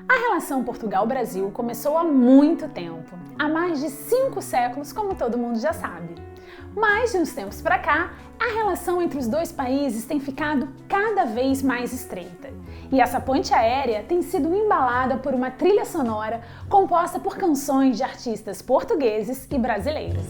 A relação Portugal-Brasil começou há muito tempo, há mais de 5 séculos, como todo mundo já sabe. Mas, de uns tempos para cá, a relação entre os dois países tem ficado cada vez mais estreita. E essa ponte aérea tem sido embalada por uma trilha sonora composta por canções de artistas portugueses e brasileiros.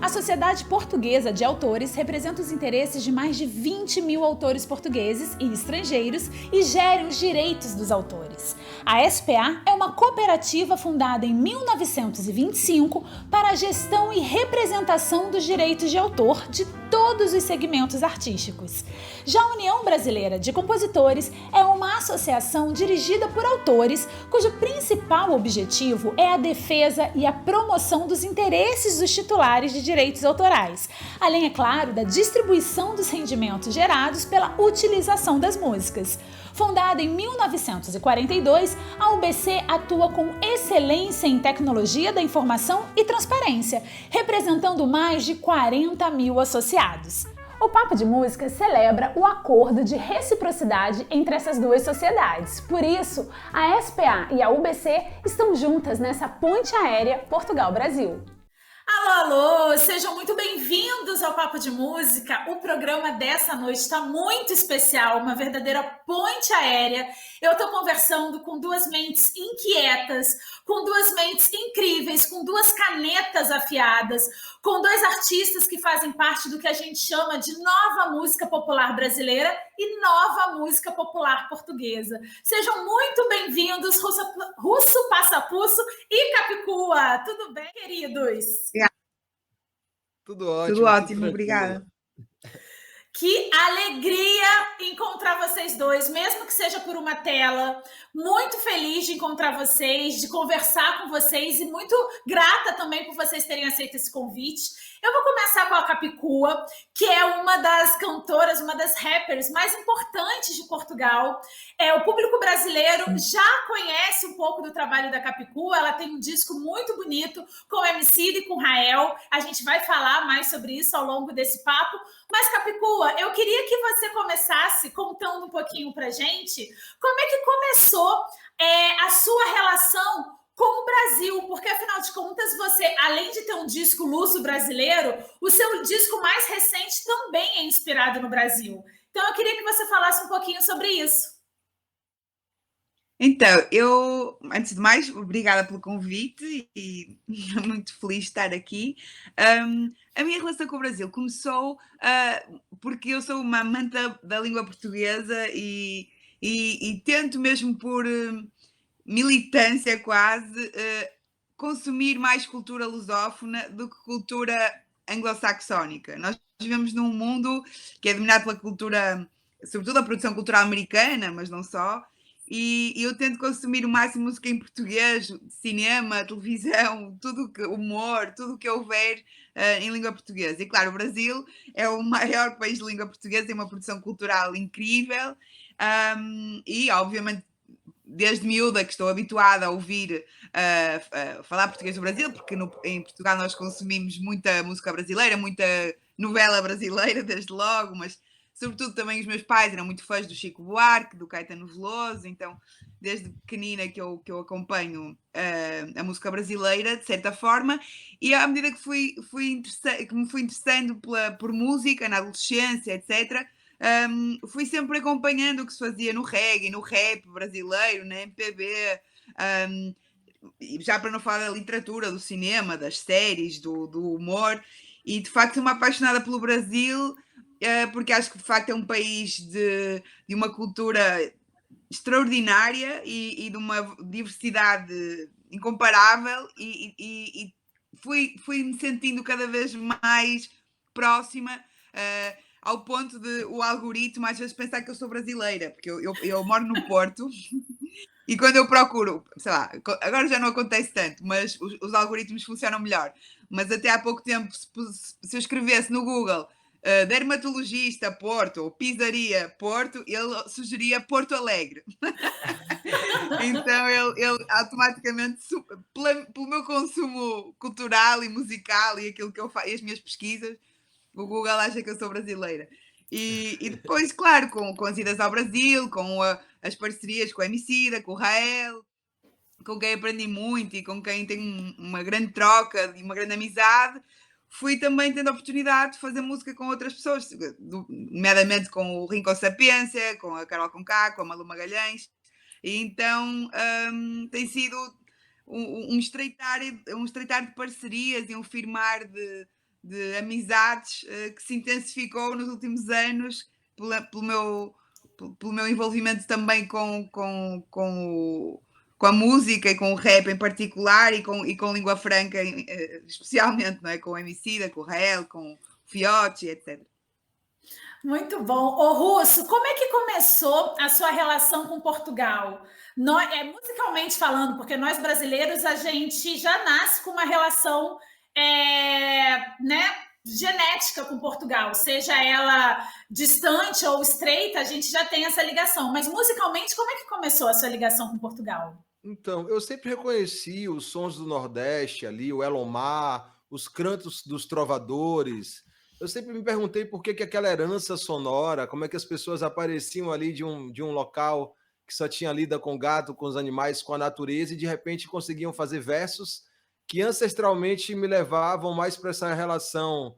A Sociedade Portuguesa de Autores representa os interesses de mais de 20 mil autores portugueses e estrangeiros e gere os direitos dos autores. A SPA é uma cooperativa fundada em 1925 para a gestão e representação dos direitos de autor de todos os segmentos artísticos. Já a União Brasileira de Compositores é uma associação dirigida por autores cujo principal objetivo é a defesa e a promoção dos interesses dos titulares de direitos autorais, além, é claro, da distribuição dos rendimentos gerados pela utilização das músicas. Fundada em 1942, a UBC atua com excelência em tecnologia da informação e transparência, representando mais de 40 mil associados. O Papo de Música celebra o acordo de reciprocidade entre essas duas sociedades. Por isso, a SPA e a UBC estão juntas nessa ponte aérea Portugal-Brasil. Alô, alô! Sejam muito bem-vindos ao Papo de Música. O programa dessa noite está muito especial, uma verdadeira ponte aérea. Eu estou conversando com duas mentes inquietas, com duas mentes incríveis, com duas canetas afiadas, com dois artistas que fazem parte do que a gente chama de nova música popular brasileira e nova música popular portuguesa. Sejam muito bem-vindos, Russo Passapusso e Capicua. Tudo bem, queridos? Tudo ótimo. Tudo ótimo, obrigada. Que alegria encontrar vocês dois, mesmo que seja por uma tela. Muito feliz de encontrar vocês, de conversar com vocês e muito grata também por vocês terem aceito esse convite. Eu vou começar com a Capicua, que é uma das cantoras, uma das rappers mais importantes de Portugal. O público brasileiro já conhece um pouco do trabalho da Capicua. Ela tem um disco muito bonito com Emicida e com Rael. A gente vai falar mais sobre isso ao longo desse papo. Mas, Capicua, eu queria que você começasse contando um pouquinho pra gente como é que começou a sua relação com o Brasil, porque, afinal de contas, você, além de ter um disco luso brasileiro, o seu disco mais recente também é inspirado no Brasil. Então, eu queria que você falasse um pouquinho sobre isso. Então, antes de mais, obrigada pelo convite e muito feliz de estar aqui. A minha relação com o Brasil começou porque eu sou uma amante da língua portuguesa e tento mesmo por militância quase consumir mais cultura lusófona do que cultura anglo-saxónica. Nós vivemos num mundo que é dominado pela cultura, sobretudo a produção cultural americana, mas não só, e eu tento consumir o máximo música em português, cinema, televisão, humor, tudo o que houver em língua portuguesa. E claro, o Brasil é o maior país de língua portuguesa, tem uma produção cultural incrível e obviamente desde miúda que estou habituada a ouvir falar português do Brasil, porque em Portugal nós consumimos muita música brasileira, muita novela brasileira desde logo, mas sobretudo também os meus pais eram muito fãs do Chico Buarque, do Caetano Veloso, então desde pequenina que eu acompanho a música brasileira, de certa forma, e à medida que me fui interessando por música, na adolescência, etc., fui sempre acompanhando o que se fazia no reggae, no rap brasileiro, na MPB, já para não falar da literatura, do cinema, das séries, do humor, e de facto sou uma apaixonada pelo Brasil, porque acho que de facto é um país de uma cultura extraordinária e de uma diversidade incomparável, e fui me sentindo cada vez mais próxima, ao ponto de o algoritmo às vezes pensar que eu sou brasileira, porque eu moro no Porto e quando eu procuro, sei lá, agora já não acontece tanto, mas os algoritmos funcionam melhor, mas até há pouco tempo se eu escrevesse no Google dermatologista Porto ou pizzaria Porto, ele sugeria Porto Alegre. Então ele automaticamente, pelo meu consumo cultural e musical e aquilo que eu faço, e as minhas pesquisas, o Google acha que eu sou brasileira. E depois, claro, com as idas ao Brasil, com as parcerias com o Emicida, com o Rael, com quem aprendi muito e com quem tenho uma grande troca e uma grande amizade, fui também tendo a oportunidade de fazer música com outras pessoas, nomeadamente com o Rincon Sapiência, com a Carol Conká, com a Malu Magalhães, e então tem sido um estreitar de parcerias e um firmar de amizades que se intensificou nos últimos anos pelo meu envolvimento também com a música e com o rap em particular e com língua franca especialmente, não é? Com o Emicida, com o Rael, com o Fiote, etc. Muito bom. Ô, Russo, como é que começou a sua relação com Portugal? Musicalmente falando, porque nós brasileiros, a gente já nasce com uma relação né, genética com Portugal, seja ela distante ou estreita, a gente já tem essa ligação. Mas musicalmente, como é que começou a sua ligação com Portugal? Então, eu sempre reconheci os sons do Nordeste ali, o Elomar, os cantos dos trovadores. Eu sempre me perguntei por que aquela herança sonora, como é que as pessoas apareciam ali de um local que só tinha lida com gato, com os animais, com a natureza, e de repente conseguiam fazer versos que ancestralmente me levavam mais para essa relação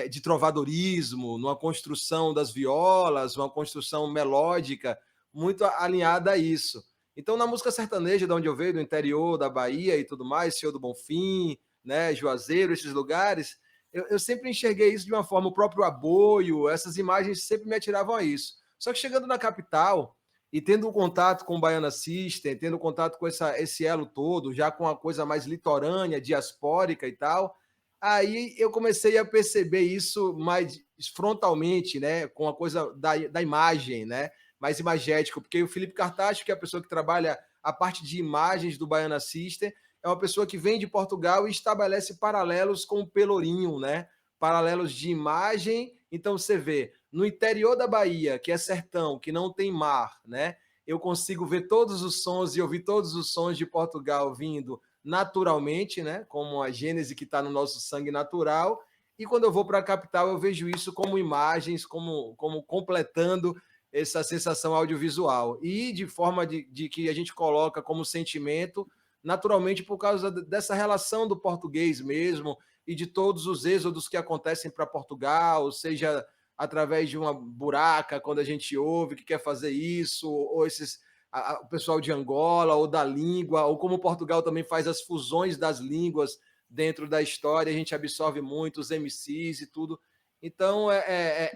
de trovadorismo, numa construção das violas, uma construção melódica, muito alinhada a isso. Então, na música sertaneja, de onde eu venho, do interior da Bahia e tudo mais, Senhor do Bonfim, né, Juazeiro, esses lugares, eu sempre enxerguei isso de uma forma, o próprio aboio, essas imagens sempre me atiravam a isso. Só que chegando na capital e tendo um contato com o Baiana System, tendo contato com esse elo todo, já com a coisa mais litorânea, diaspórica e tal, aí eu comecei a perceber isso mais frontalmente, né, com a coisa da imagem, né, mais imagético, porque o Felipe Cartacho, que é a pessoa que trabalha a parte de imagens do Baiana System, é uma pessoa que vem de Portugal e estabelece paralelos com o Pelourinho, né? Paralelos de imagem. Então você vê, no interior da Bahia, que é sertão, que não tem mar, né? Eu consigo ver todos os sons e ouvir todos os sons de Portugal vindo naturalmente, né? Como a gênese que está no nosso sangue natural. E quando eu vou para a capital, eu vejo isso como imagens, como completando essa sensação audiovisual. E de forma de que a gente coloca como sentimento, naturalmente por causa dessa relação do português mesmo e de todos os êxodos que acontecem para Portugal, seja através de uma buraca, quando a gente ouve que quer fazer isso, ou o pessoal de Angola, ou da língua, ou como Portugal também faz as fusões das línguas dentro da história, a gente absorve muito os MCs e tudo. Então,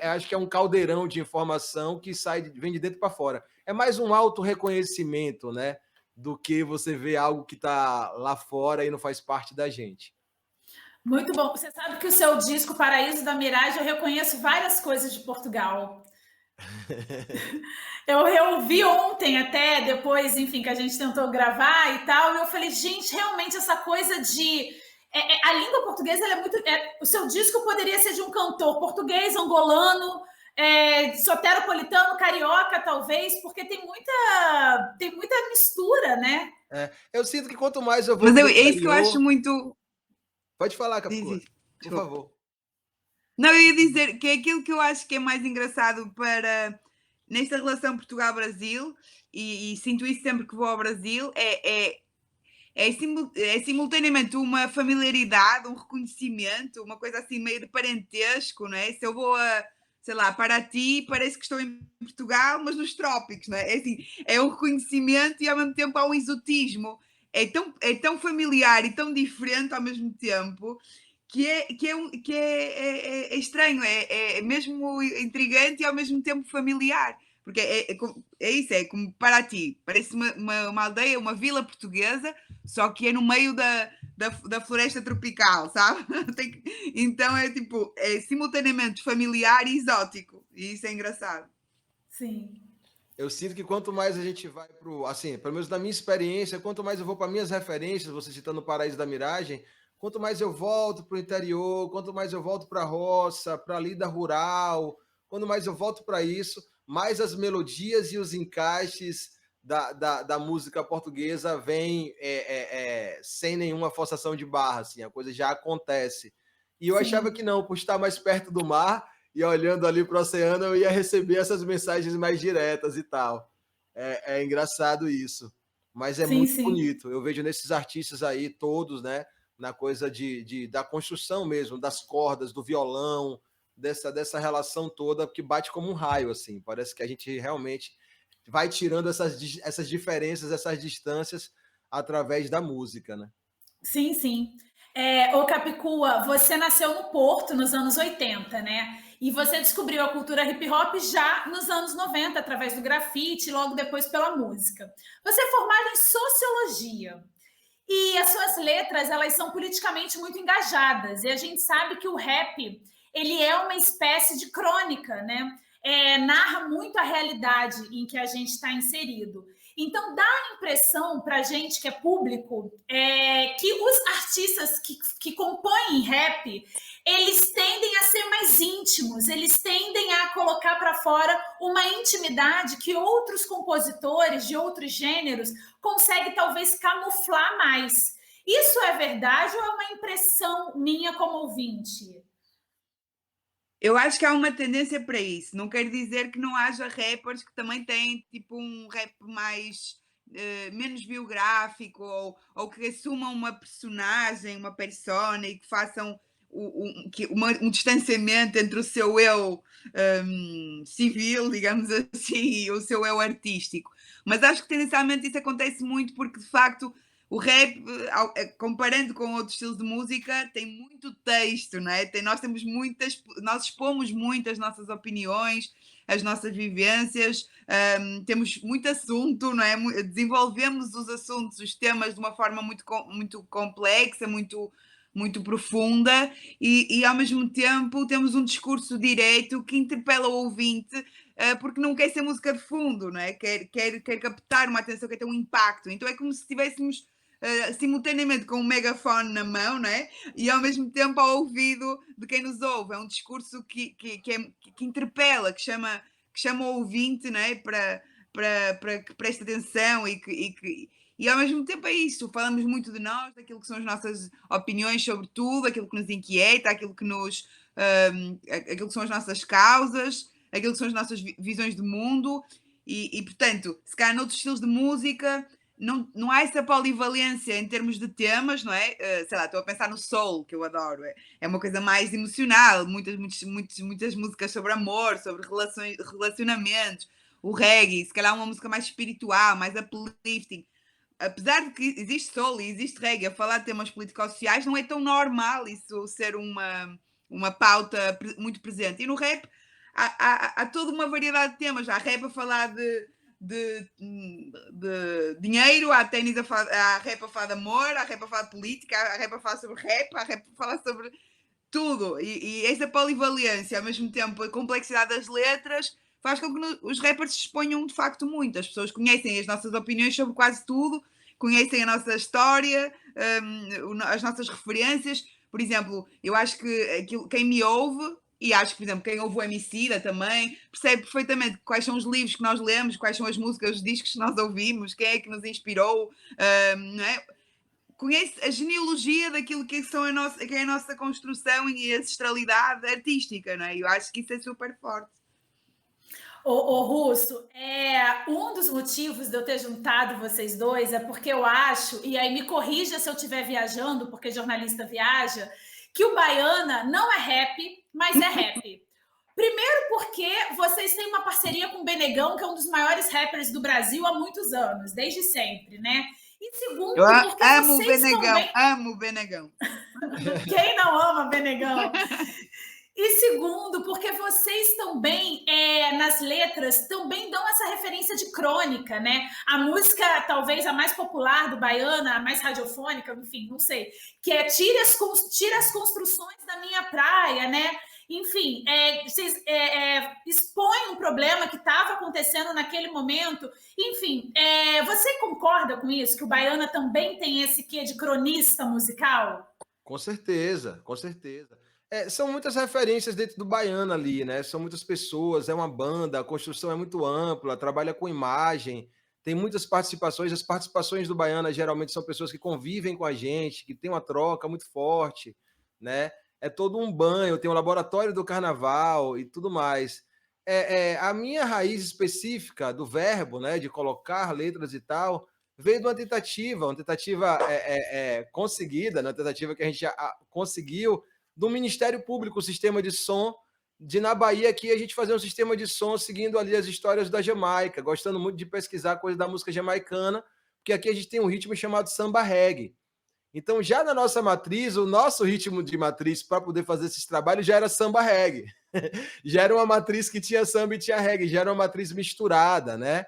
acho que é um caldeirão de informação que vem de dentro para fora. É mais um auto-reconhecimento, né? Do que você ver algo que está lá fora e não faz parte da gente. Muito bom. Você sabe que o seu disco Paraíso da Miragem, eu reconheço várias coisas de Portugal. Eu reouvi ontem até, depois, enfim, que a gente tentou gravar e tal, e eu falei, gente, realmente essa coisa de... a língua portuguesa, ela é muito... o seu disco poderia ser de um cantor português, angolano, soteropolitano, carioca, talvez, porque tem muita mistura, né? Eu sinto que quanto mais eu vou... Mas é isso que eu acho muito... Pode falar, Capu, por favor. Não, eu ia dizer que é aquilo que eu acho que é mais engraçado nesta relação Portugal-Brasil, e sinto isso sempre que vou ao Brasil, é simultaneamente uma familiaridade, um reconhecimento, uma coisa assim meio de parentesco, não é? Se eu vou sei lá, Paraty, parece que estou em Portugal, mas nos trópicos, não é? Assim, é um reconhecimento e ao mesmo tempo há um exotismo. É tão familiar e tão diferente ao mesmo tempo que é estranho, é mesmo intrigante e ao mesmo tempo familiar. Porque é isso, é como Paraty, parece uma aldeia, uma vila portuguesa, só que é no meio da floresta tropical, sabe? Então é simultaneamente familiar e exótico, e isso é engraçado. Sim. Eu sinto que quanto mais a gente vai assim, pelo menos na minha experiência, quanto mais eu vou para minhas referências, você citando o Paraíso da Miragem, quanto mais eu volto para o interior, quanto mais eu volto para a roça, para a lida rural, quanto mais eu volto para isso, mais as melodias e os encaixes da música portuguesa vêm sem nenhuma forçação de barra, assim, a coisa já acontece. E eu achava que não, por estar mais perto do mar e olhando ali para o oceano, eu ia receber essas mensagens mais diretas e tal. É engraçado isso, mas é Sim, muito sim. bonito. Eu vejo nesses artistas aí todos, né, na coisa da construção mesmo, das cordas, do violão, dessa relação toda que bate como um raio, assim. Parece que a gente realmente vai tirando essas diferenças, essas distâncias através da música, né? Sim, sim. Ô Capicua, você nasceu no Porto nos anos 80, né? E você descobriu a cultura hip hop já nos anos 90, através do grafite, e logo depois pela música. Você é formado em sociologia. E as suas letras, elas são politicamente muito engajadas. E a gente sabe que o rap, ele é uma espécie de crônica, né? Narra muito a realidade em que a gente está inserido. Então, dá a impressão para a gente que é público que os artistas que compõem rap, eles tendem a ser mais íntimos, eles tendem a colocar para fora uma intimidade que outros compositores de outros gêneros conseguem talvez camuflar mais. Isso é verdade ou é uma impressão minha como ouvinte? Eu acho que há uma tendência para isso. Não quer dizer que não haja rappers que também têm tipo um rap mais menos biográfico ou que assumam uma personagem, uma persona e que façam um distanciamento entre o seu eu civil, digamos assim, e o seu eu artístico. Mas acho que tendencialmente isso acontece muito porque de facto o rap, comparando com outros estilos de música, tem muito texto, não é? Nós temos nós expomos muitas nossas opiniões, as nossas vivências, temos muito assunto, não é? Desenvolvemos os assuntos, os temas de uma forma muito complexa, muito profunda e ao mesmo tempo temos um discurso direito que interpela o ouvinte porque não quer ser música de fundo, não é? Quer captar uma atenção, quer ter um impacto. Então é como se estivéssemos simultaneamente com um megafone na mão, não é? E ao mesmo tempo ao ouvido de quem nos ouve. É um discurso que interpela, que chama o ouvinte, não é? Para que preste atenção e ao mesmo tempo é isso, falamos muito de nós, daquilo que são as nossas opiniões sobre tudo, aquilo que nos inquieta, aquilo que são as nossas causas, aquilo que são as nossas visões de mundo portanto, se calhar noutros estilos de música não há essa polivalência em termos de temas, não é? Sei lá, estou a pensar no soul, que eu adoro. É uma coisa mais emocional, muitas músicas sobre amor, sobre relacionamentos. O reggae, se calhar uma música mais espiritual, mais uplifting. Apesar de que existe soul e existe reggae a falar de temas político-sociais, não é tão normal isso ser uma pauta muito presente. E no rap há toda uma variedade de temas. Há rap a falar de dinheiro, há ténis há rap a falar de amor, há rap a falar de política, há rap a falar sobre rap, há rap a falar sobre tudo. E essa polivalência, ao mesmo tempo a complexidade das letras, faz com que os rappers se exponham de facto muito. As pessoas conhecem as nossas opiniões sobre quase tudo, conhecem a nossa história, as nossas referências. Por exemplo, eu acho que quem me ouve e acho que, por exemplo, quem ouve o Emicida também percebe perfeitamente quais são os livros que nós lemos, quais são as músicas, os discos que nós ouvimos, quem é que nos inspirou, não é? Conhece a genealogia daquilo que é a nossa construção e ancestralidade artística, não é? Eu acho que isso é super forte. Ô Russo, um dos motivos de eu ter juntado vocês dois é porque eu acho, e aí me corrija se eu estiver viajando, porque jornalista viaja, que o Baiana não é rap, mas é rap. Primeiro porque vocês têm uma parceria com o Benegão, que é um dos maiores rappers do Brasil há muitos anos, desde sempre, né? E segundo, eu porque amo vocês o Benegão, também... amo o Benegão. Quem não ama Benegão? E segundo, porque vocês também, nas letras, também dão essa referência de crônica, né? A música, talvez a mais popular do Baiana, a mais radiofônica, enfim, não sei, que é Tire as construções da minha praia, né? Enfim, vocês expõem um problema que estava acontecendo naquele momento. Enfim, você concorda com isso? Que o Baiana também tem esse quê de cronista musical? Com certeza, com certeza. São muitas referências dentro do Baiano ali, né? São muitas pessoas, é uma banda, a construção é muito ampla, trabalha com imagem, tem muitas participações. As participações do Baiana geralmente são pessoas que convivem com a gente, que tem uma troca muito forte, né? É todo um banho, tem o laboratório do carnaval e tudo mais. a minha raiz específica do verbo, né, de colocar letras e tal, veio de uma tentativa conseguida, uma tentativa que a gente conseguiu do Ministério Público, o sistema de som, de na Bahia aqui a gente fazer um sistema de som seguindo ali as histórias da Jamaica, gostando muito de pesquisar coisas da música jamaicana, porque aqui a gente tem um ritmo chamado samba reggae. Então, já na nossa matriz, o nosso ritmo de matriz para poder fazer esses trabalhos já era samba reggae. Já era uma matriz que tinha samba e tinha reggae, já era uma matriz misturada, né?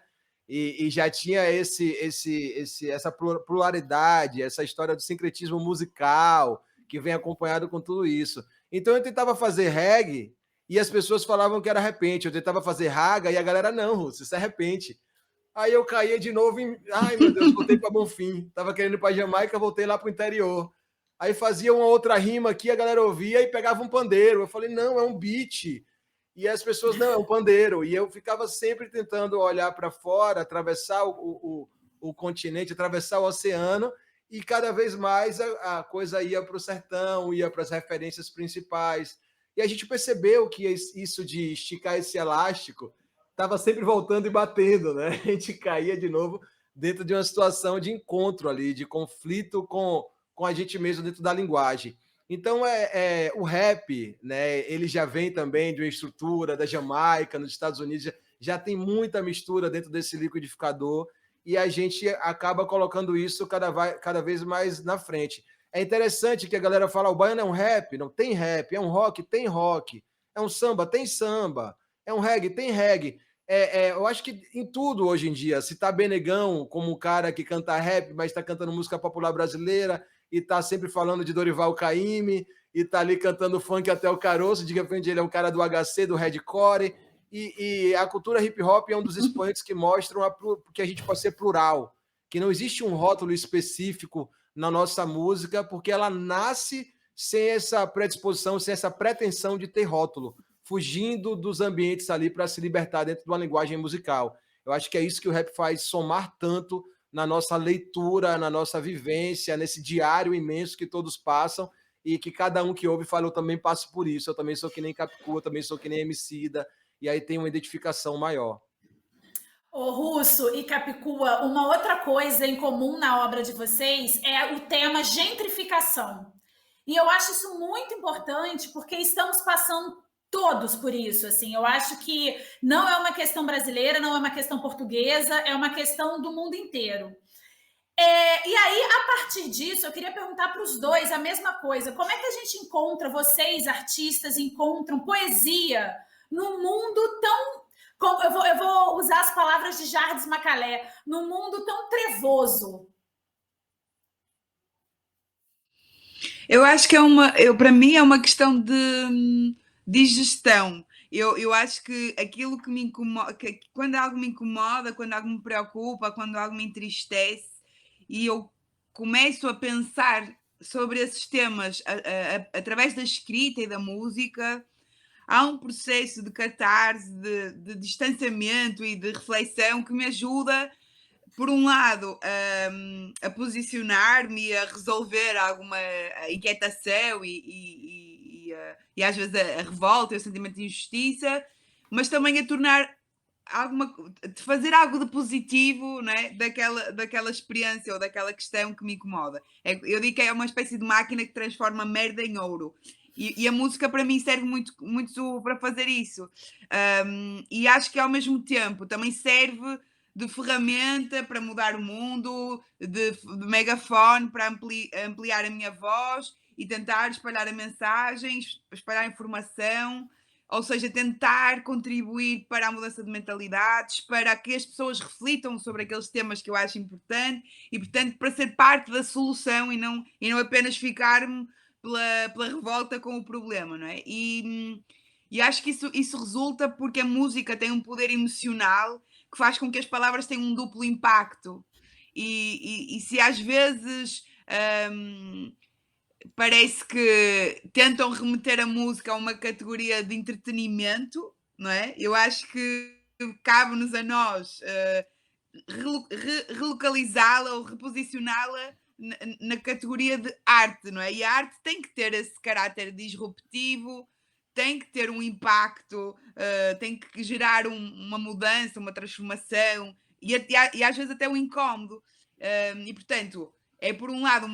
E já tinha essa pluralidade, essa história do sincretismo musical que vem acompanhado com tudo isso. Então eu tentava fazer reggae e as pessoas falavam que era repente. Eu tentava fazer raga e a galera, não, Russo, isso é repente. Aí eu caía de novo em... Ai, meu Deus, voltei para Bonfim. Tava querendo ir para Jamaica, voltei lá para o interior. Aí fazia uma outra rima aqui, a galera ouvia e pegava um pandeiro. Eu falei, não, é um beat. E as pessoas, não, é um pandeiro. E eu ficava sempre tentando olhar para fora, atravessar o continente, atravessar o oceano, e cada vez mais a coisa ia para o sertão, ia para as referências principais. E a gente percebeu que isso de esticar esse elástico estava sempre voltando e batendo, né? A gente caía de novo dentro de uma situação de encontro ali, de conflito com a gente mesmo dentro da linguagem. Então, o rap, né, ele já vem também de uma estrutura da Jamaica, nos Estados Unidos, já tem muita mistura dentro desse liquidificador, e a gente acaba colocando isso cada vez mais na frente. É interessante que a galera fala, o baiano é um rap? Não, tem rap. É um rock? Tem rock. É um samba? Tem samba. É um reggae? Tem reggae. Eu acho que em tudo hoje em dia, se tá Benegão como um cara que canta rap, mas está cantando música popular brasileira, e tá sempre falando de Dorival Caymmi, e tá ali cantando funk até o caroço, de repente ele é um cara do HC, do Redcore, e a cultura hip hop é um dos expoentes que mostram que a gente pode ser plural, que não existe um rótulo específico na nossa música, porque ela nasce sem essa predisposição, sem essa pretensão de ter rótulo, fugindo dos ambientes ali para se libertar dentro de uma linguagem musical. Eu acho que é isso que o rap faz somar tanto na nossa leitura, na nossa vivência, nesse diário imenso que todos passam e que cada um que ouve fala, eu também passo por isso, eu também sou que nem Capicu, eu também sou que nem Emicida, e aí tem uma identificação maior. Ô, Russo e Capicua, uma outra coisa em comum na obra de vocês é o tema gentrificação. E eu acho isso muito importante porque estamos passando todos por isso, assim. Eu acho que não é uma questão brasileira, não é uma questão portuguesa, é uma questão do mundo inteiro. E aí, a partir disso, eu queria perguntar para os dois a mesma coisa. Como é que a gente encontra, vocês, artistas, encontram poesia num mundo tão... Eu vou usar as palavras de Jardim Macalé, num mundo tão trevoso? Eu acho que para mim é uma questão de gestão. Eu acho que aquilo que me incomoda, quando algo me incomoda, quando algo me preocupa, quando algo me entristece, e eu começo a pensar sobre esses temas através da escrita e da música, há um processo de catarse, de distanciamento e de reflexão que me ajuda, por um lado, a posicionar-me e a resolver alguma inquietação e às vezes a revolta e o sentimento de injustiça, mas também a tornar de fazer algo de positivo, né, daquela experiência ou daquela questão que me incomoda. Eu digo que é uma espécie de máquina que transforma merda em ouro. E a música para mim serve muito, muito para fazer isso. E acho que ao mesmo tempo também serve de ferramenta para mudar o mundo, de megafone para ampliar a minha voz e tentar espalhar a mensagem, espalhar a informação, ou seja, tentar contribuir para a mudança de mentalidades, para que as pessoas reflitam sobre aqueles temas que eu acho importante e, portanto, para ser parte da solução e não apenas ficar-me pela revolta com o problema, não é? E acho que isso resulta porque a música tem um poder emocional que faz com que as palavras tenham um duplo impacto. E se às vezes parece que tentam remeter a música a uma categoria de entretenimento, não é? Eu acho que cabe-nos a nós relocalizá-la ou reposicioná-la na categoria de arte, não é? E a arte tem que ter esse caráter disruptivo, tem que ter um impacto, tem que gerar uma mudança, uma transformação e às vezes até um incómodo. E portanto, é por um lado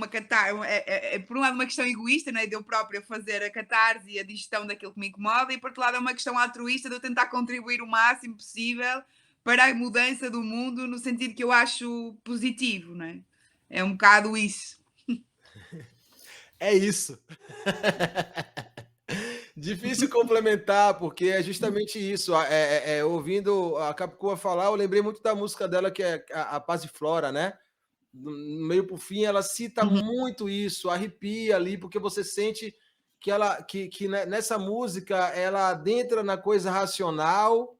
por um lado uma questão egoísta, né, de eu própria fazer a catarse e a digestão daquilo que me incomoda, e por outro lado é uma questão altruísta de eu tentar contribuir o máximo possível para a mudança do mundo no sentido que eu acho positivo, né? É um bocado isso. É isso. Difícil complementar, porque é justamente isso. Ouvindo a Capicua falar, eu lembrei muito da música dela, que é a Passiflora, né? No meio por fim, ela cita Uhum. muito isso, arrepia ali, porque você sente que nessa música ela adentra na coisa racional,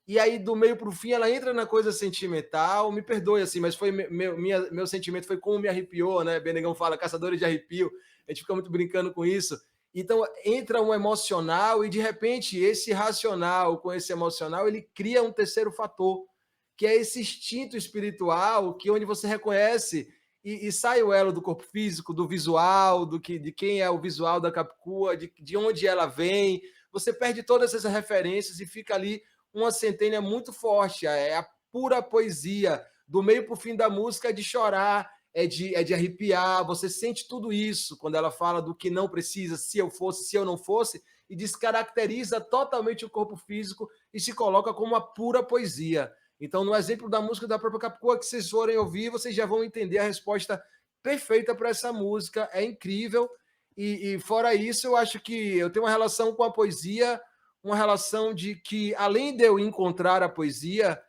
e aí do meio para o fim ela entra na coisa sentimental. Me perdoe assim, mas foi meu sentimento foi como me arrepiou, né? Benegão fala, caçadores de arrepio, a gente fica muito brincando com isso. Então entra um emocional e de repente esse racional com esse emocional ele cria um terceiro fator, que é esse instinto espiritual, que onde você reconhece e sai o elo do corpo físico, do visual, de quem é o visual da Capicua, de onde ela vem. Você perde todas essas referências e fica ali uma centelha muito forte, é a pura poesia, do meio para o fim da música é de chorar, é de arrepiar, você sente tudo isso quando ela fala do que não precisa, se eu fosse, se eu não fosse, e descaracteriza totalmente o corpo físico e se coloca como uma pura poesia. Então, no exemplo da música da própria Capicua, que vocês forem ouvir, vocês já vão entender a resposta perfeita para essa música, é incrível. E fora isso, eu acho que eu tenho uma relação com a poesia, uma relação de que, além de eu encontrar a poesia,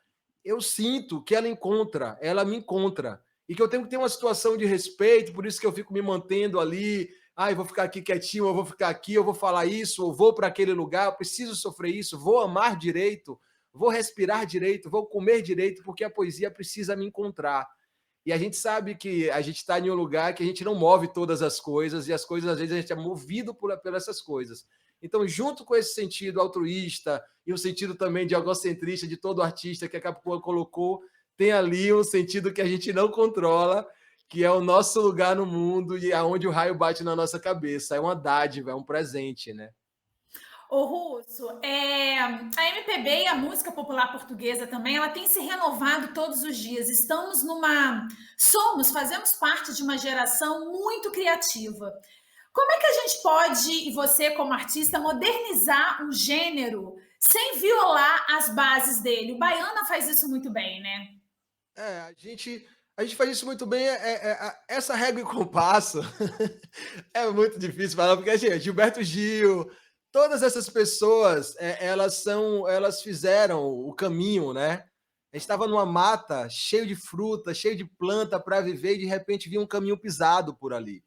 eu sinto que ela me encontra. E que eu tenho que ter uma situação de respeito, por isso que eu fico me mantendo ali. Ah, eu vou ficar aqui quietinho, eu vou ficar aqui, eu vou falar isso, eu vou para aquele lugar, eu preciso sofrer isso, vou amar direito, vou respirar direito, vou comer direito, porque a poesia precisa me encontrar. E a gente sabe que a gente está em um lugar que a gente não move todas as coisas, e as coisas, às vezes, a gente é movido por essas coisas. Então, junto com esse sentido altruísta e o sentido também de egocentrista de todo artista que a Capicua colocou, tem ali um sentido que a gente não controla, que é o nosso lugar no mundo e aonde o raio bate na nossa cabeça. É uma dádiva, é um presente, né? Ô, Russo, a MPB e a música popular portuguesa também, ela tem se renovado todos os dias. Fazemos parte de uma geração muito criativa. Como é que a gente pode, e você como artista, modernizar um gênero sem violar as bases dele? O Baiana faz isso muito bem, né? A gente faz isso muito bem. Essa régua e compasso é muito difícil falar, porque assim, Gilberto Gil, todas essas pessoas, elas fizeram o caminho, né? A gente estava numa mata cheio de fruta, cheio de planta para viver, e de repente vinha um caminho pisado por ali,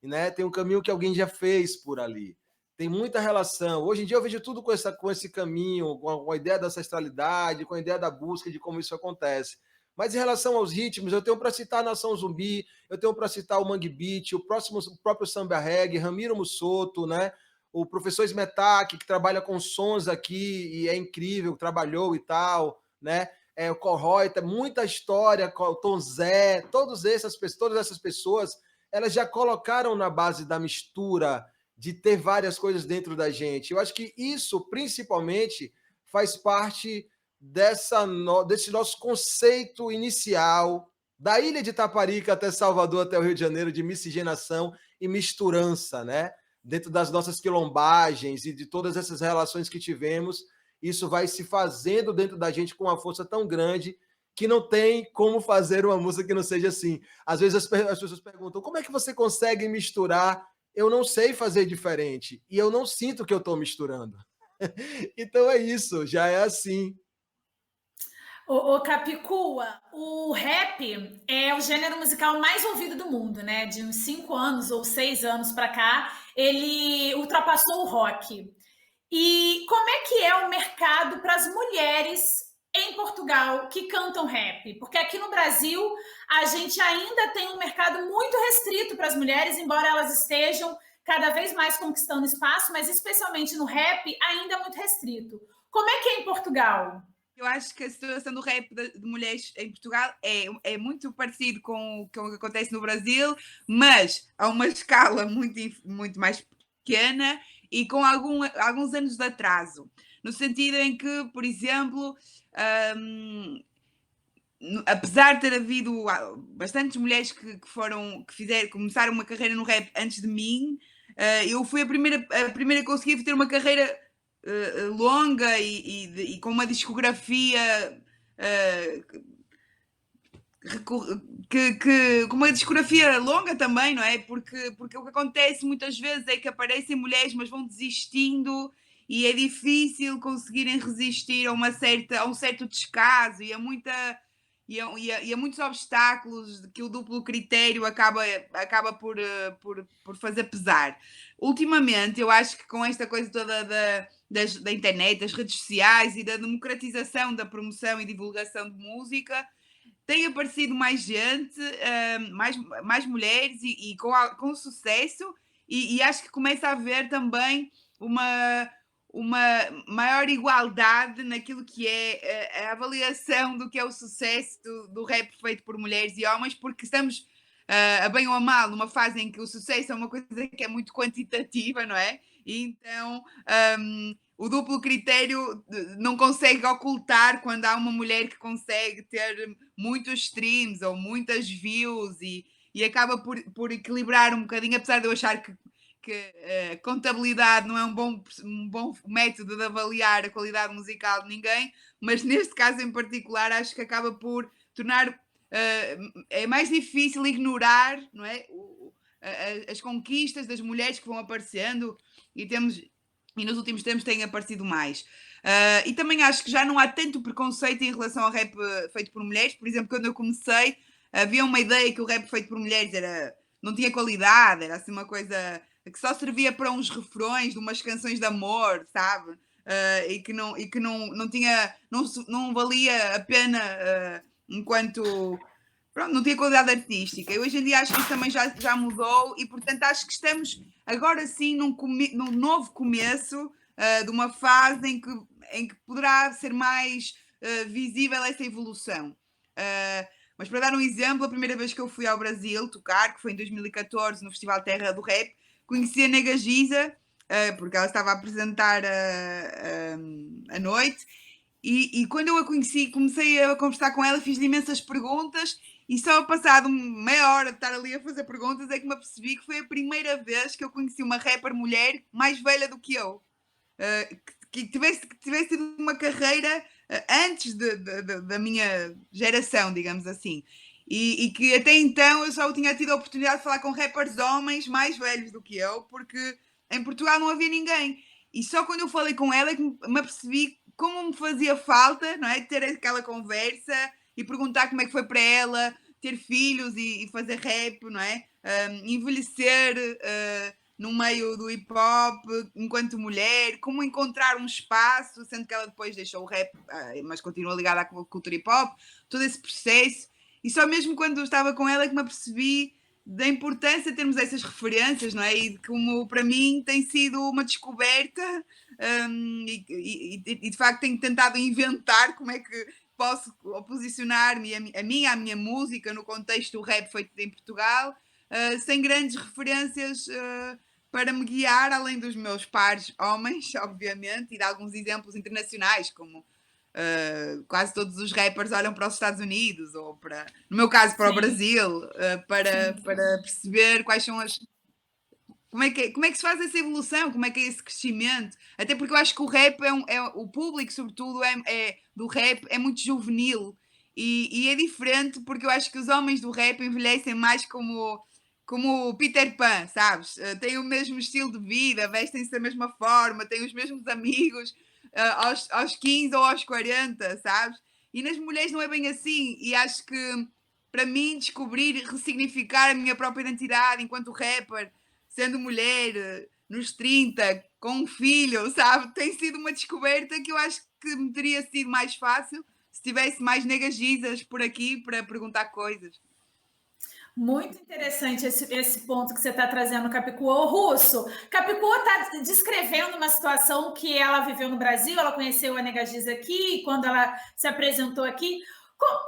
né? Tem um caminho que alguém já fez por ali. Tem muita relação. Hoje em dia eu vejo tudo com esse caminho, com a ideia da ancestralidade, com a ideia da busca de como isso acontece. Mas em relação aos ritmos, eu tenho para citar a Nação Zumbi, eu tenho para citar o Mangue Beat, o próprio Samba Reggae, Ramiro Mussoto, né? O professor Smetak, que trabalha com sons aqui e é incrível, trabalhou e tal, né? O Corroita, muita história, o Tom Zé, todas essas pessoas, elas já colocaram na base da mistura, de ter várias coisas dentro da gente. Eu acho que isso, principalmente, faz parte desse nosso conceito inicial, da ilha de Taparica até Salvador, até o Rio de Janeiro, de miscigenação e misturança, né? Dentro das nossas quilombagens e de todas essas relações que tivemos, isso vai se fazendo dentro da gente com uma força tão grande que não tem como fazer uma música que não seja assim. Às vezes as pessoas perguntam, como é que você consegue misturar? Eu não sei fazer diferente e eu não sinto que eu estou misturando. Então é isso, já é assim. Ô, Capicua, o rap é o gênero musical mais ouvido do mundo, né? De uns 5 anos ou 6 anos para cá, ele ultrapassou o rock. E como é que é o mercado para as mulheres em Portugal que cantam rap? Porque aqui no Brasil a gente ainda tem um mercado muito restrito para as mulheres, embora elas estejam cada vez mais conquistando espaço, mas especialmente no rap ainda é muito restrito. Como é que é em Portugal? Eu acho que a situação do rap de mulheres em Portugal é muito parecido com o que acontece no Brasil, mas a uma escala muito mais pequena e com alguns anos de atraso. No sentido em que, por exemplo, apesar de ter havido bastantes mulheres que começaram uma carreira no rap antes de mim, eu fui a primeira a conseguir ter uma carreira longa e com uma discografia com uma discografia longa também, não é? Porque o que acontece muitas vezes é que aparecem mulheres, mas vão desistindo e é difícil conseguirem resistir a um certo descaso e a muitos obstáculos que o duplo critério acaba por fazer pesar. Ultimamente, eu acho que com esta coisa toda da internet, das redes sociais e da democratização da promoção e divulgação de música, tem aparecido mais gente, mais mulheres e com sucesso, e acho que começa a haver também uma maior igualdade naquilo que é a avaliação do que é o sucesso do rap feito por mulheres e homens, porque estamos, a bem ou a mal, numa fase em que o sucesso é uma coisa que é muito quantitativa, não é? E então o duplo critério não consegue ocultar quando há uma mulher que consegue ter muitos streams ou muitas views e acaba por equilibrar um bocadinho, apesar de eu achar que contabilidade não é um bom método de avaliar a qualidade musical de ninguém, mas neste caso em particular acho que acaba por tornar é mais difícil ignorar, não é, as conquistas das mulheres que vão aparecendo e nos últimos tempos têm aparecido mais. E também acho que já não há tanto preconceito em relação ao rap feito por mulheres. Por exemplo, quando eu comecei, havia uma ideia que o rap feito por mulheres não tinha qualidade, era assim uma coisa que só servia para uns refrões de umas canções de amor, sabe? E que não valia a pena enquanto... Pronto, não tinha qualidade artística. E hoje em dia acho que isso também já mudou e, portanto, acho que estamos agora sim num novo começo de uma fase em que poderá ser mais visível essa evolução. Mas para dar um exemplo, a primeira vez que eu fui ao Brasil tocar, que foi em 2014, no Festival Terra do Rap, conheci a Nega Giza, porque ela estava a apresentar a noite, e quando eu a conheci, comecei a conversar com ela, fiz-lhe imensas perguntas, e só passado meia hora de estar ali a fazer perguntas é que me apercebi que foi a primeira vez que eu conheci uma rapper mulher mais velha do que eu, que tivesse tido uma carreira antes da minha geração, digamos assim. E que até então eu só tinha tido a oportunidade de falar com rappers homens mais velhos do que eu, porque em Portugal não havia ninguém. E só quando eu falei com ela é que me apercebi como me fazia falta, não é? Ter aquela conversa e perguntar como é que foi para ela ter filhos e fazer rap, não é? Envelhecer no meio do hip hop enquanto mulher, como encontrar um espaço, sendo que ela depois deixou o rap, mas continua ligada à cultura hip hop, todo esse processo. E só mesmo quando eu estava com ela é que me apercebi da importância de termos essas referências, não é? E de como para mim tem sido uma descoberta e de facto tenho tentado inventar como é que posso posicionar-me a minha música no contexto do rap feito em Portugal, sem grandes referências para me guiar, além dos meus pares homens, obviamente, e de alguns exemplos internacionais, como quase todos os rappers olham para os Estados Unidos, ou no meu caso, para o Brasil, para perceber quais são como é que se faz essa evolução, como é que é esse crescimento. Até porque eu acho que o rap o público, sobretudo, do rap é muito juvenil e é diferente porque eu acho que os homens do rap envelhecem mais como o Peter Pan, sabes? Têm o mesmo estilo de vida, vestem-se da mesma forma, têm os mesmos amigos aos 15 ou aos 40, sabes? E nas mulheres não é bem assim. E acho que, para mim, descobrir e ressignificar a minha própria identidade enquanto rapper, sendo mulher, nos 30, com um filho, sabe? Tem sido uma descoberta que eu acho que me teria sido mais fácil se tivesse mais negagizas por aqui para perguntar coisas. Muito interessante esse ponto que você está trazendo, Capicua. Ô, Russo, Capicua está descrevendo uma situação que ela viveu no Brasil, ela conheceu a Nega Giza aqui, quando ela se apresentou aqui.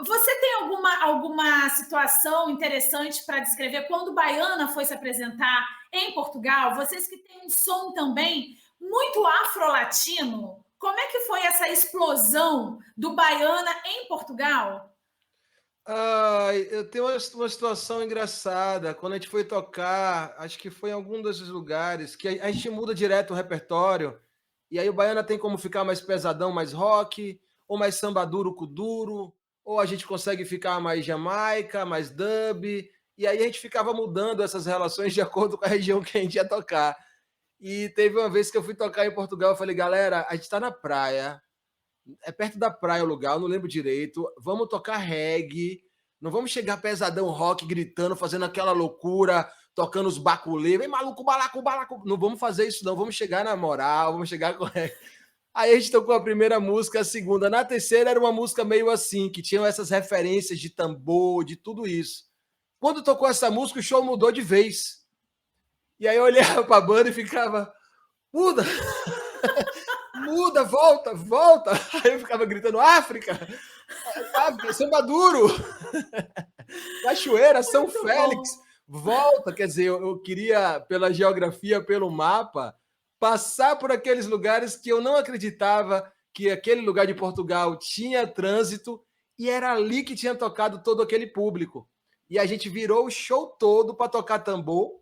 Você tem alguma situação interessante para descrever quando Baiana foi se apresentar em Portugal? Vocês que têm um som também muito afro-latino, como é que foi essa explosão do Baiana em Portugal? Eu tenho uma situação engraçada. Quando a gente foi tocar, acho que foi em algum desses lugares, que a gente muda direto o repertório, e aí o Baiana tem como ficar mais pesadão, mais rock, ou mais samba duro com duro, ou a gente consegue ficar mais Jamaica, mais dub, e aí a gente ficava mudando essas relações de acordo com a região que a gente ia tocar. E teve uma vez que eu fui tocar em Portugal, eu falei, galera, a gente tá na praia, é perto da praia o lugar, eu não lembro direito. Vamos tocar reggae, não vamos chegar pesadão rock, gritando, fazendo aquela loucura, tocando os baculê, vem maluco, balaco, balaco. Não vamos fazer isso, não. Vamos chegar na moral, vamos chegar com reggae. Aí a gente tocou a primeira música, a segunda. Na terceira era uma música meio assim, que tinha essas referências de tambor, de tudo isso. Quando tocou essa música, o show mudou de vez. E aí eu olhava pra banda e ficava, muda! Muda, volta, volta. Aí eu ficava gritando, África, África, Samba Duro, Cachoeira, São Muito Félix, bom. volta. Quer dizer, eu queria, pela geografia, pelo mapa, passar por aqueles lugares que eu não acreditava que aquele lugar de Portugal tinha trânsito e era ali que tinha tocado todo aquele público. E a gente virou o show todo para tocar tambor,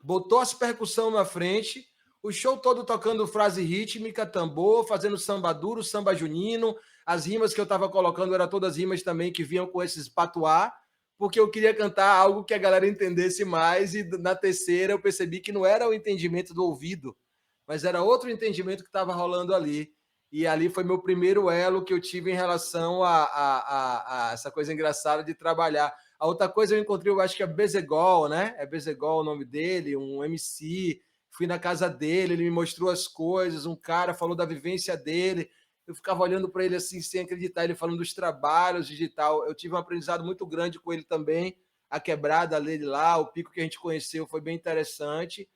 botou as percussão na frente, o show todo tocando frase rítmica, tambor, fazendo samba duro, samba junino. As rimas que eu estava colocando eram todas rimas também que vinham com esses patuá, porque eu queria cantar algo que a galera entendesse mais, e na terceira eu percebi que não era o entendimento do ouvido, mas era outro entendimento que estava rolando ali. E ali foi meu primeiro elo que eu tive em relação a essa coisa engraçada de trabalhar. A outra coisa eu encontrei, eu acho que é Bezegol, né? É Bezegol o nome dele, um MC. Fui na casa dele, ele me mostrou as coisas, um cara falou da vivência dele. Eu ficava olhando para ele assim, sem acreditar, ele falando dos trabalhos digital. Eu tive um aprendizado muito grande com ele também. A quebrada dele lá, o pico que a gente conheceu foi bem interessante.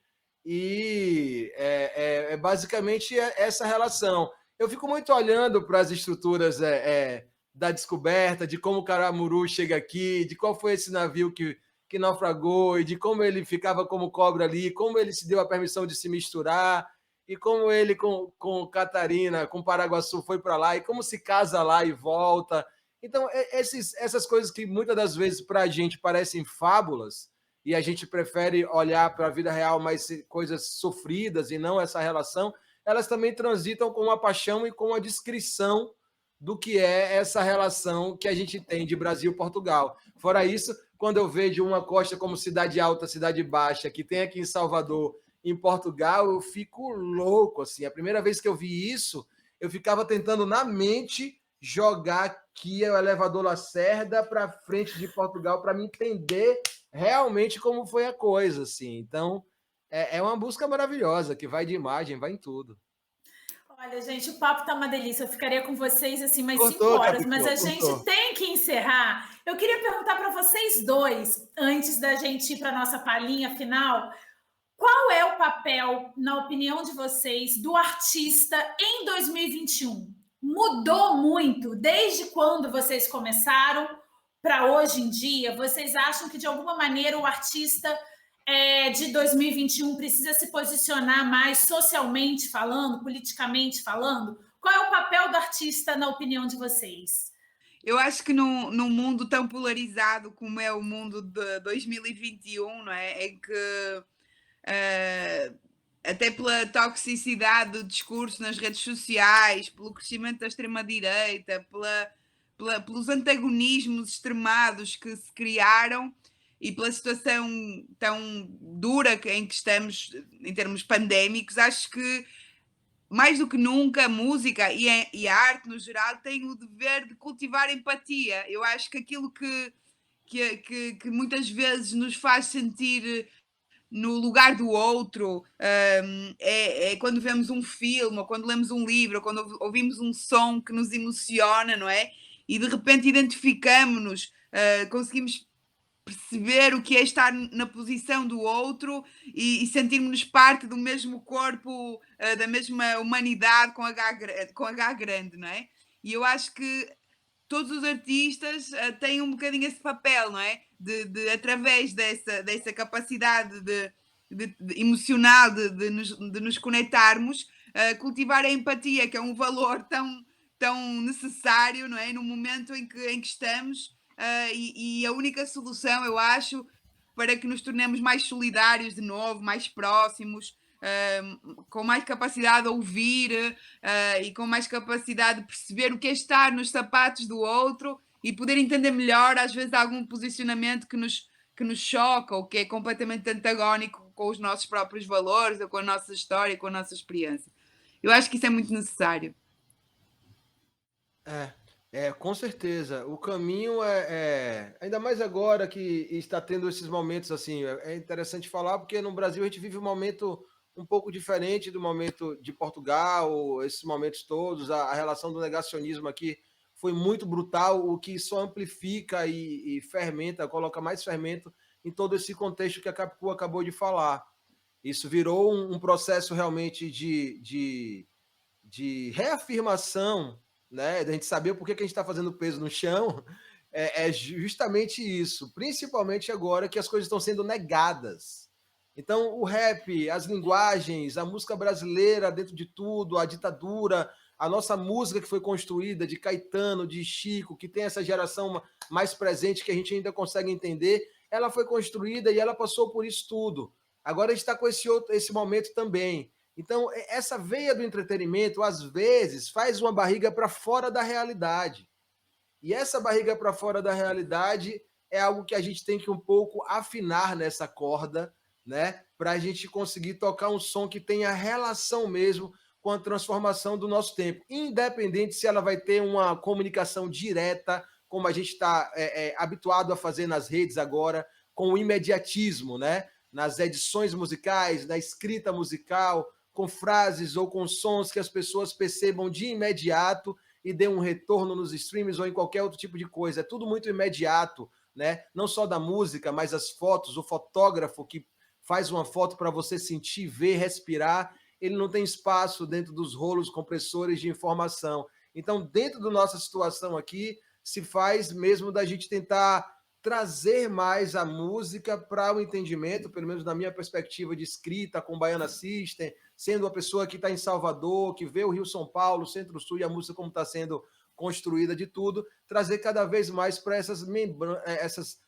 E basicamente essa relação. Eu fico muito olhando para as estruturas da descoberta, de como o Caramuru chega aqui, de qual foi esse navio que naufragou, e de como ele ficava como cobra ali, como ele se deu a permissão de se misturar, e como ele com Catarina, com Paraguaçu, foi para lá, e como se casa lá e volta. Então, essas coisas que muitas das vezes para a gente parecem fábulas, e a gente prefere olhar para a vida real mais coisas sofridas e não essa relação, elas também transitam com uma paixão e com a descrição do que é essa relação que a gente tem de Brasil e Portugal. Fora isso, quando eu vejo uma costa como Cidade Alta, Cidade Baixa, que tem aqui em Salvador, em Portugal, eu fico louco. Assim. A primeira vez que eu vi isso, eu ficava tentando na mente jogar aqui o elevador Lacerda para frente de Portugal para me entender realmente como foi a coisa. Assim. Então, é uma busca maravilhosa, que vai de imagem, vai em tudo. Olha, gente, o papo tá uma delícia. Eu ficaria com vocês assim mais 5 Cortou, horas, mas Capicô, a gente cortou. tem que encerrar. Eu queria perguntar para vocês dois, antes da gente ir para nossa palhinha final, qual é o papel, na opinião de vocês, do artista em 2021? Mudou muito desde quando vocês começaram para hoje em dia? Vocês acham que de alguma maneira o artista de 2021 precisa se posicionar mais socialmente falando, politicamente falando? Qual é o papel do artista, na opinião de vocês? Eu acho que num mundo tão polarizado como é o mundo de 2021, não é? Em que até pela toxicidade do discurso nas redes sociais, pelo crescimento da extrema-direita, pelos antagonismos extremados que se criaram e pela situação tão dura em que estamos em termos pandémicos, acho que mais do que nunca a música e a arte no geral têm o dever de cultivar empatia. Eu acho que aquilo que muitas vezes nos faz sentir no lugar do outro, é quando vemos um filme, ou quando lemos um livro, ou quando ouvimos um som que nos emociona, não é? E de repente identificamos-nos, conseguimos perceber o que é estar na posição do outro e sentirmos-nos parte do mesmo corpo, da mesma humanidade com H grande, não é? E eu acho que todos os artistas têm um bocadinho esse papel, não é? De através dessa capacidade emocional de nos conectarmos, cultivar a empatia, que é um valor tão necessário, não é? No momento em que estamos, e a única solução, eu acho, para que nos tornemos mais solidários de novo, mais próximos, com mais capacidade de ouvir e com mais capacidade de perceber o que é estar nos sapatos do outro e poder entender melhor, às vezes, algum posicionamento que nos choca ou que é completamente antagónico com os nossos próprios valores ou com a nossa história, com a nossa experiência. Eu acho que isso é muito necessário. Com certeza. O caminho ainda mais agora que está tendo esses momentos assim, é interessante falar porque no Brasil a gente vive um momento um pouco diferente do momento de Portugal, esses momentos todos, a relação do negacionismo aqui foi muito brutal, o que só amplifica e fermenta, coloca mais fermento em todo esse contexto que a Capicu acabou de falar. Isso virou um processo realmente de reafirmação, né, da gente saber por que a gente está fazendo peso no chão, é justamente isso, principalmente agora que as coisas estão sendo negadas. Então, o rap, as linguagens, a música brasileira dentro de tudo, a ditadura, a nossa música que foi construída de Caetano, de Chico, que tem essa geração mais presente que a gente ainda consegue entender, ela foi construída e ela passou por isso tudo. Agora a gente está com esse momento também. Então, essa veia do entretenimento, às vezes, faz uma barriga para fora da realidade. E essa barriga para fora da realidade é algo que a gente tem que um pouco afinar nessa corda, né? Para a gente conseguir tocar um som que tenha relação mesmo com a transformação do nosso tempo. Independente se ela vai ter uma comunicação direta, como a gente está habituado a fazer nas redes agora, com o imediatismo, né? Nas edições musicais, na escrita musical, com frases ou com sons que as pessoas percebam de imediato e dê um retorno nos streams ou em qualquer outro tipo de coisa. É tudo muito imediato, né? Não só da música, mas as fotos, o fotógrafo que faz uma foto para você sentir, ver, respirar, ele não tem espaço dentro dos rolos compressores de informação. Então, dentro da nossa situação aqui, se faz mesmo da gente tentar trazer mais a música para o entendimento, pelo menos na minha perspectiva de escrita com Baiana System, sendo uma pessoa que está em Salvador, que vê o Rio-São Paulo, Centro-Sul e a música como está sendo construída de tudo, trazer cada vez mais para essas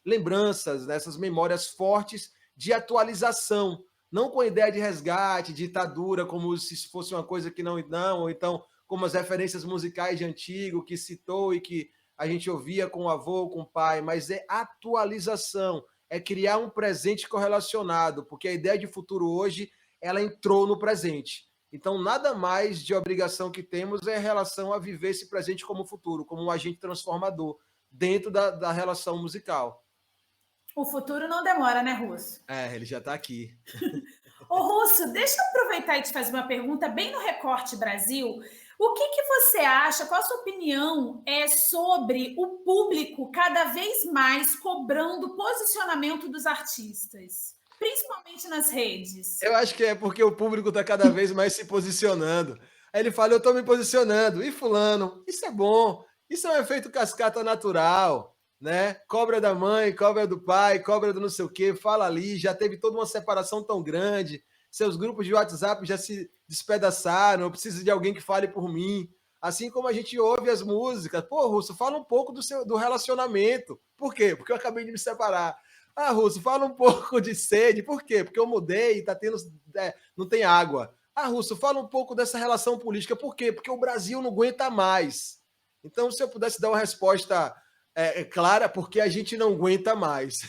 lembranças, né, essas memórias fortes de atualização, não com a ideia de resgate, de ditadura, como se fosse uma coisa que não, ou então como as referências musicais de antigo, que citou e que a gente ouvia com o avô, com o pai, mas é atualização, é criar um presente correlacionado, porque a ideia de futuro hoje, ela entrou no presente. Então, nada mais de obrigação que temos é em relação a viver esse presente como futuro, como um agente transformador dentro da relação musical. O futuro não demora, né, Russo? Ele já está aqui. Ô, Russo, deixa eu aproveitar e te fazer uma pergunta bem no recorte Brasil. O que você acha, qual a sua opinião sobre o público cada vez mais cobrando o posicionamento dos artistas, principalmente nas redes? Eu acho que é porque o público está cada vez mais se posicionando. Aí ele fala, eu estou me posicionando. E fulano, isso é bom. Isso é um efeito cascata natural, né? Cobra da mãe, cobra do pai, cobra do não sei o quê, fala ali, já teve toda uma separação tão grande. Seus grupos de WhatsApp já se despedaçaram, eu preciso de alguém que fale por mim. Assim como a gente ouve as músicas. Pô, Russo, fala um pouco do relacionamento. Por quê? Porque eu acabei de me separar. Ah, Russo, fala um pouco de sede. Por quê? Porque eu mudei e tá tendo, não tem água. Ah, Russo, fala um pouco dessa relação política. Por quê? Porque o Brasil não aguenta mais. Então, se eu pudesse dar uma resposta clara, porque a gente não aguenta mais.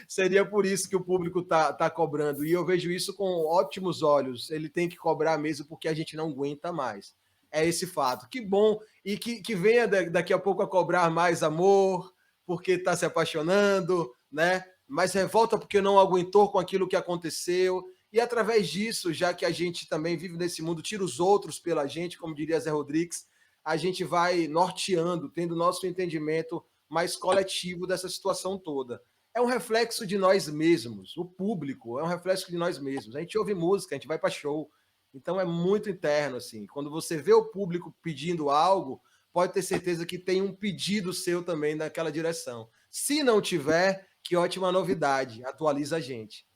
Seria por isso que o público tá cobrando. E eu vejo isso com ótimos olhos. Ele tem que cobrar mesmo porque a gente não aguenta mais. É esse fato. Que bom. E que venha daqui a pouco a cobrar mais amor, porque está se apaixonando, né? Mais revolta porque não aguentou com aquilo que aconteceu. E através disso, já que a gente também vive nesse mundo, tira os outros pela gente, como diria Zé Rodrigues, a gente vai norteando, tendo nosso entendimento mais coletivo dessa situação toda. É um reflexo de nós mesmos. O público é um reflexo de nós mesmos. A gente ouve música, a gente vai para show. Então é muito interno, assim. Quando você vê o público pedindo algo, pode ter certeza que tem um pedido seu também naquela direção. Se não tiver, que ótima novidade, atualiza a gente.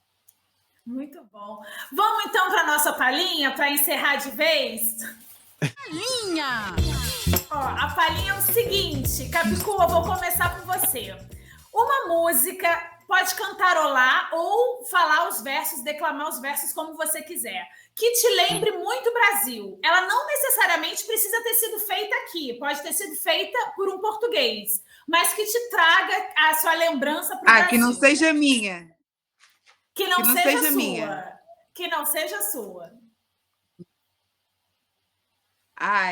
Muito bom. Vamos então para a nossa palhinha, para encerrar de vez? Palhinha! Ó, a palhinha é o seguinte, Capicu, eu vou começar com você. Uma música pode cantarolar ou falar os versos, declamar os versos como você quiser, que te lembre muito Brasil. Ela não necessariamente precisa ter sido feita aqui, pode ter sido feita por um português, mas que te traga a sua lembrança para o Brasil. Que não seja minha. Que não seja sua. minha. Que não seja sua.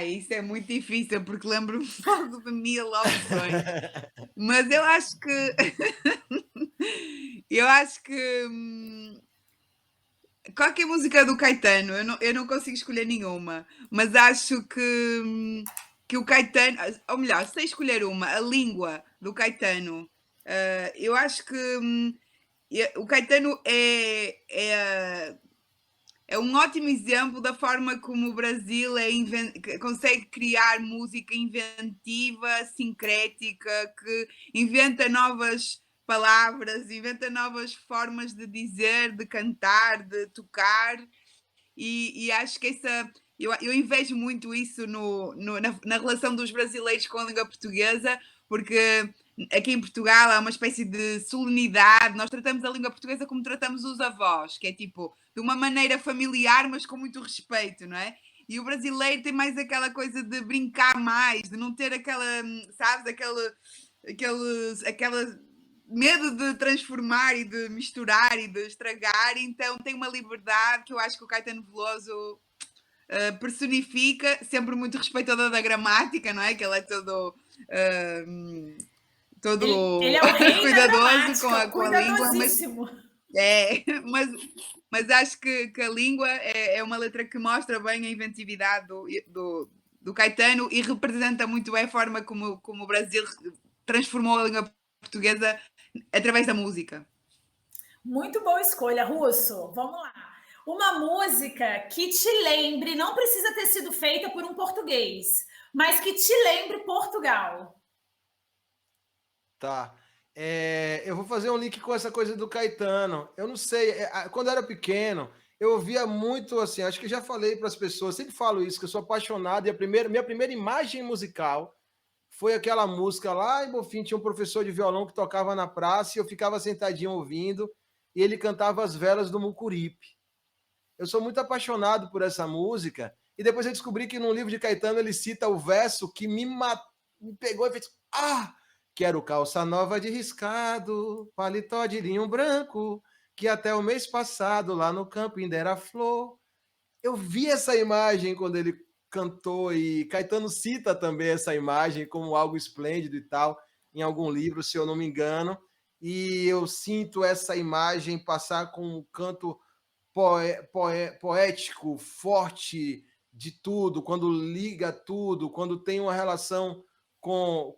Isso é muito difícil, porque lembro-me logo de mil opções. Mas eu acho que... qualquer música do Caetano, eu não consigo escolher nenhuma, mas acho que o Caetano, ou melhor, sei escolher uma, a língua do Caetano. Eu acho que o Caetano é um ótimo exemplo da forma como o Brasil consegue criar música inventiva, sincrética, que inventa novas palavras, inventa novas formas de dizer, de cantar, de tocar, e acho que eu invejo muito isso na relação dos brasileiros com a língua portuguesa, porque aqui em Portugal há uma espécie de solenidade, nós tratamos a língua portuguesa como tratamos os avós, que é tipo, de uma maneira familiar, mas com muito respeito, não é? E o brasileiro tem mais aquela coisa de brincar mais, de não ter aquela, sabes, aquela medo de transformar e de misturar e de estragar, então tem uma liberdade que eu acho que o Caetano Veloso personifica, sempre muito respeitador da gramática, não é? Que ele é todo ele é o rei cuidadoso com a língua, mas acho que a língua é uma letra que mostra bem a inventividade do Caetano e representa muito bem a forma como o Brasil transformou a língua portuguesa através da música. Muito boa escolha, Russo. Vamos lá. Uma música que te lembre, não precisa ter sido feita por um português, mas que te lembre Portugal. Tá. Eu vou fazer um link com essa coisa do Caetano. Eu não sei, quando eu era pequeno, eu ouvia muito assim, acho que já falei para as pessoas, sempre falo isso, que eu sou apaixonado, e minha primeira imagem musical foi aquela música lá em Bonfim, tinha um professor de violão que tocava na praça e eu ficava sentadinho ouvindo, e ele cantava As Velas do Mucuripe. Eu sou muito apaixonado por essa música, e depois eu descobri que num livro de Caetano ele cita o verso que me pegou e fez... Quero calça nova de riscado, paletó de linho branco, que até o mês passado lá no campo ainda era flor. Eu vi essa imagem quando ele cantou, e Caetano cita também essa imagem como algo esplêndido e tal, em algum livro, se eu não me engano, e eu sinto essa imagem passar com um canto poético, forte de tudo, quando liga tudo, quando tem uma relação com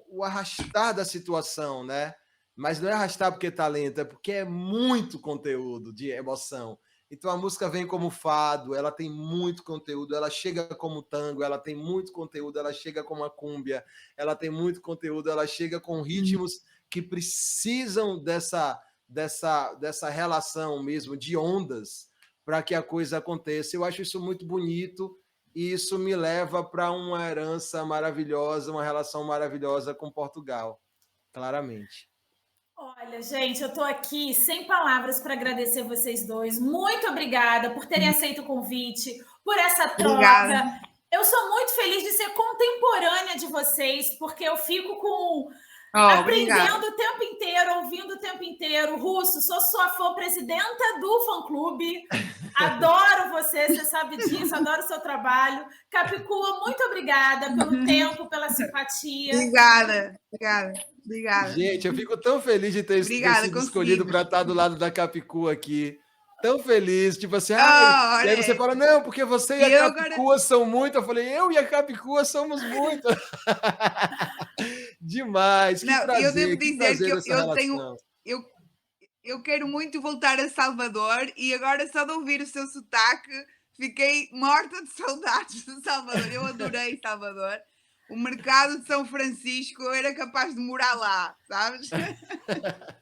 o arrastar da situação, né? Mas não é arrastar porque é talento, é porque é muito conteúdo de emoção. Então a música vem como fado, ela tem muito conteúdo, ela chega como tango, ela tem muito conteúdo, ela chega como a cúmbia, ela tem muito conteúdo, ela chega com ritmos que precisam dessa relação mesmo, de ondas, para que a coisa aconteça. Eu acho isso muito bonito, e isso me leva para uma herança maravilhosa, uma relação maravilhosa com Portugal, claramente. Olha, gente, eu estou aqui sem palavras para agradecer vocês dois. Muito obrigada por terem aceito o convite, por essa troca. Obrigada. Eu sou muito feliz de ser contemporânea de vocês, porque eu fico aprendendo o tempo inteiro, ouvindo o tempo inteiro. Russo, sou sua fã, presidenta do fã-clube. Adoro você sabe disso, adoro o seu trabalho. Capicua, muito obrigada pelo tempo, pela simpatia. Obrigada. Gente, eu fico tão feliz de ter sido escolhido para estar do lado da Capicua aqui. Tão feliz, tipo assim, e aí você fala, não, porque você e a Capicua são muito. Eu falei, eu e a Capicua somos muito. Demais, que prazer. Eu devo dizer que eu quero muito voltar a Salvador, e agora só de ouvir o seu sotaque fiquei morta de saudades de Salvador. Eu adorei Salvador. o mercado de São Francisco, eu era capaz de morar lá, sabes?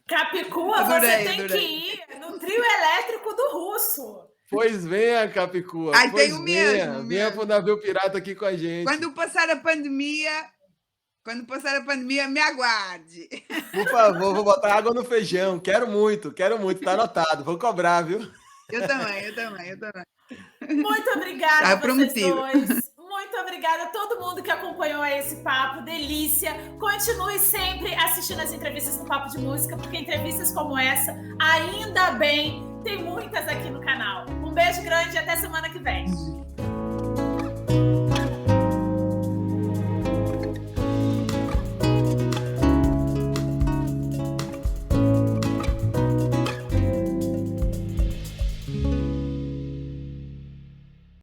Capicua, Adorei, você tem adorei. que ir no trio elétrico do Russo. Pois venha, Capicua. Ai, Pois tenho venha. mesmo, Venha mesmo. pro navio pirata aqui com a gente. Quando passar a pandemia, me aguarde. Por favor, vou botar água no feijão. Quero muito. Tá anotado. Vou cobrar, viu? Eu também. Muito obrigada Tá a vocês prometido. dois. Muito obrigada a todo mundo que acompanhou esse papo. Delícia. Continue sempre assistindo as entrevistas do Papo de Música, porque entrevistas como essa, ainda bem, tem muitas aqui no canal. Um beijo grande e até semana que vem.